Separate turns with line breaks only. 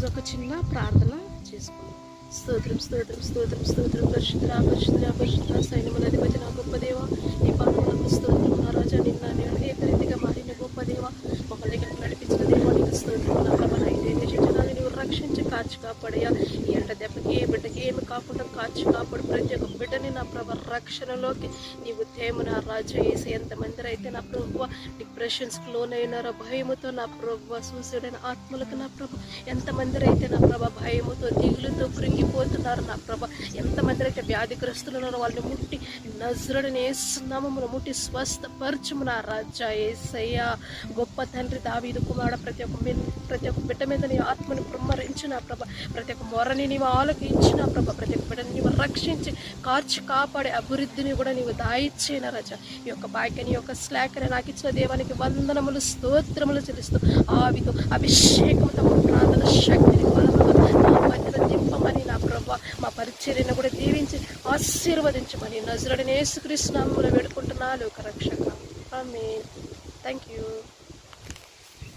ఈరోజు ఒక చిన్న ప్రార్థన చేసుకుందాం. స్తోత్రం స్తోత్రం స్తోత్రం స్తోత్రం పరిశుద్ధ పరిశుద్ధ పరిశుద్ధ సైన్యముల అధిపతి నా గొప్ప దేవ, ఈ పాపములకు స్తోత్రం నా రాజా. నిన్న నేను ఏకరీతిగా మారిన గొప్ప దేవ, మమ్మల్ని ఇక్కడ నడిపించిన దేవ నీకు స్తోత్రం. నా ప్రభ అయితే దేశాన్ని నువ్వు రక్షించి కాచి కాపాడయా. ఈ ఎంట దెబ్బకి ఏ బిడ్డకి ఏమి కాకుండా కాచి కాపాడు. ప్రతి ఒక్క బిడ్డని నా ప్రభ రక్షణలోకి నీవు తేము నా రాజా. వేసి ఎంతమంది అయితే నా ప్రభు డిప్రెషన్స్కి లోనైనారో భయముతో నా ప్రభు, సూసైడైన ఆత్మలకు నా ప్రభు ఎంతమంది అయితే నా ప్రభ భయముతో దిగులుతో కృంగిపోతున్నారు నా ప్రభ. ఎంతమంది అయితే వ్యాధిగ్రస్తులున్నారో వాళ్ళని ముట్టి నజరుడని యేసునామమున ముట్టి స్వస్థపరచుము నా రాజా. యేసయ్యా గొప్ప తండ్రి, దావీదు కుమారుడు, ప్రతి ఒక్క బిడ్డ మీద నీ ఆత్మను కుమ్మరించి నా ప్రభ, ప్రతి ఒక్క మొరని నీవు ఆలకించిన ప్రభ, ప్రతి ఒక్క బిడ్డని నీవు రక్షించి కార్చి కాపాడే అభివృద్ధిని కూడా నీవు దాయిచ్చేన రాజా. ఈ యొక్క భాగ్యాన్ని, ఈ యొక్క స్లాకని నాకు ఇచ్చిన దేవానికి వందనములు స్తోత్రములు చెల్లిస్తూ ఆవితో అభిషేకంతో ప్రార్థన శక్తిని బలముగా నా మధ్యలో దింపమని నా ప్రభ, మా పరిచర్యను కూడా దీవించి ఆశీర్వదించమని నజరుడైన యేసుక్రీస్తు నామములో వేడుకుంటున్నాను లోక రక్షక. ఆమేన్. Thank you.